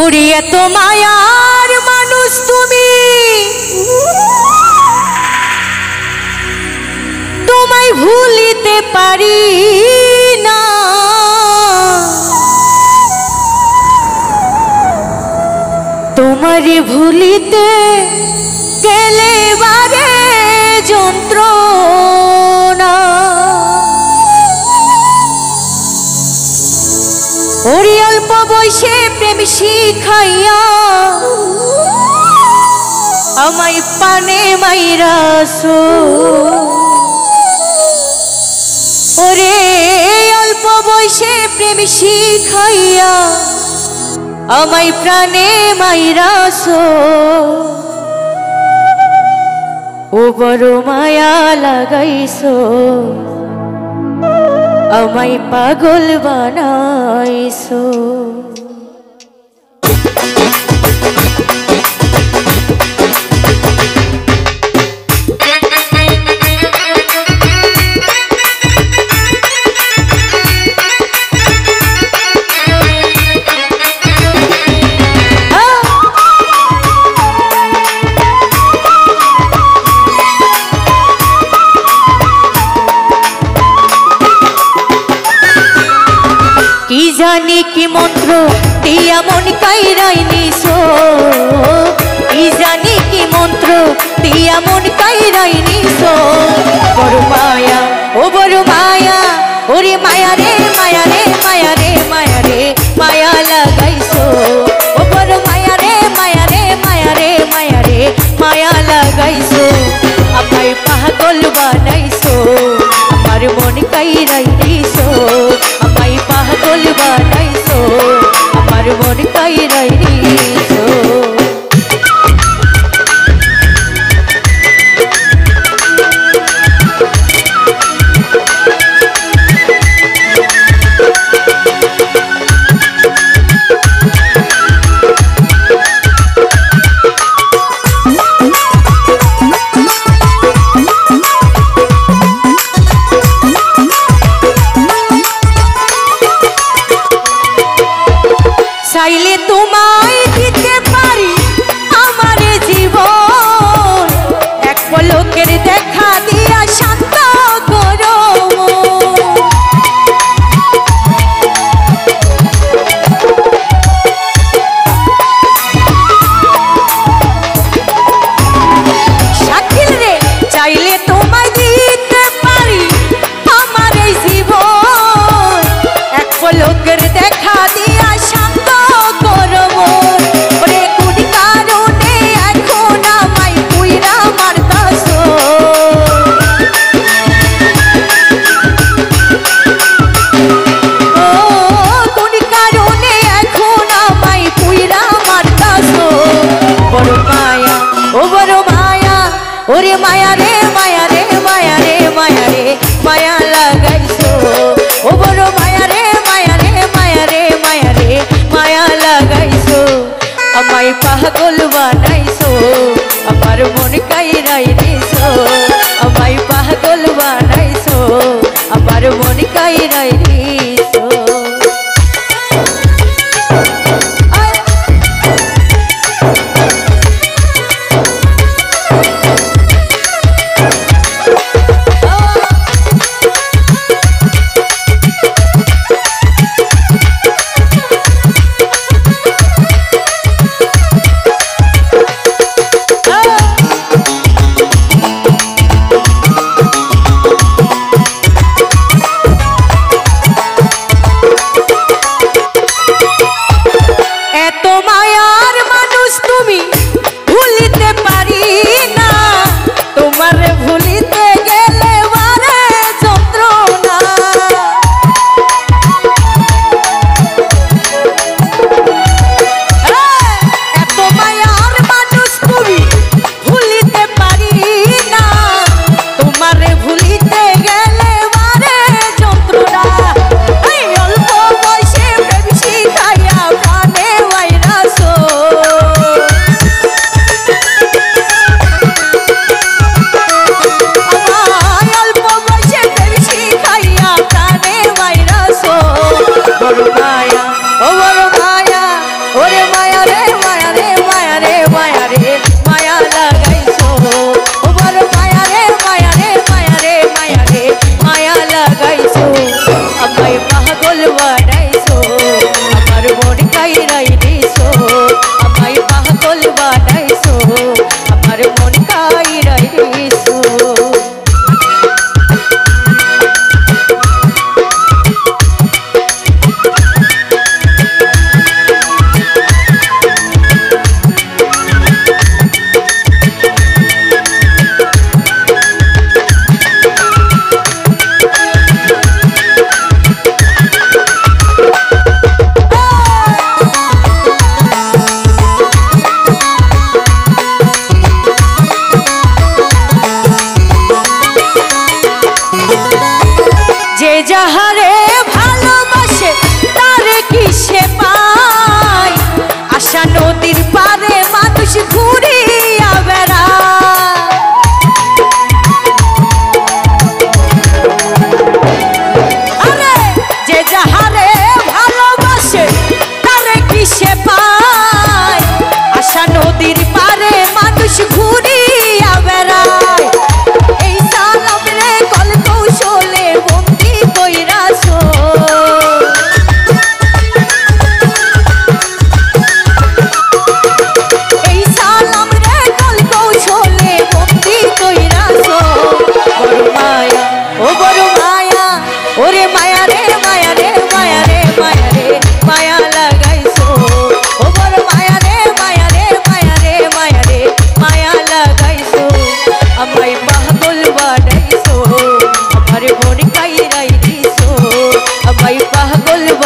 ওরে এত মায়ার মানুষ তুমি, তোমায় ভুলিতে পারি না। তোমারে ভুলিতে গেলে বারে যন্ত্রণা। ওরে অল্প বয়সে প্রেম শিখাইয়া আমায় পানে মাইরাছো। ওরে অল্প বয়সে প্রেম শিখাইয়া আমায় প্রাণে মাইরাছো। ও বড় মায়া লাগাইছো, আমায় পাগল বানাইছো। কি জানি কি মন্ত্র দিয়া মন কাইরাই নিছো, কি জানি কি মন্ত্র দিয়া মন কাইরাই নিছো। বড় মায়া ও বড় মায়া, ওরে মায়া রে মায়া রে মায়া রে মায়া রে মায়া লাগাইছো। ও বড় মায়া রে মায়া রে মায়া রে মায়া রে মায়া লাগাইছো। আমায় পাগল বানাইছো, আমার মন কাইরাই নিছো। আমায় পাগল বানাইছো, আমার মন কাইরাই নিছো। চাইলে তোমায় দিতে পারি আমার জীবন, এক পলকের দেখা দিয়া শান্ত করো। শাকিল রে চাইলে তোমায় দিতে পারি আমার জীবন, এক পলকের দেখা দিয়া শান্ত।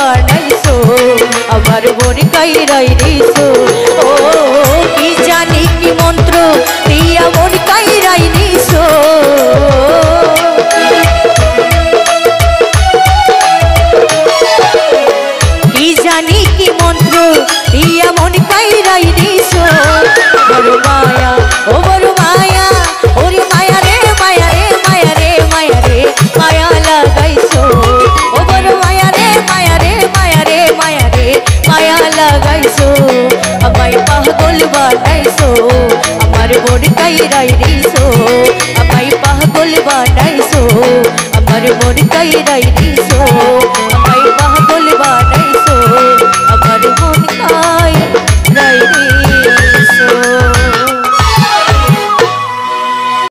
বানাইছো আমার মন কাইরাই দিছো ও কি জানি কি মন্ত্র দিয়া মন কাইরাই দিছো কি জানি কি মন্ত্র দিয়া মন কাইরাই দিছো বড় মায়া ও বড় মায়া ওরে মায়া রে মায়া রে মায়া রে মায়া রে মায়া লাগাইছো ও বড় মায়া রে মায়া রে মায়া রে মায়া রে মায়া লাগাইছো আমায় পাগল বানাইছো আমার মন কাইরাই দিছো আমায় পাগল বানাইছো আমার মন কাইরাই দিছো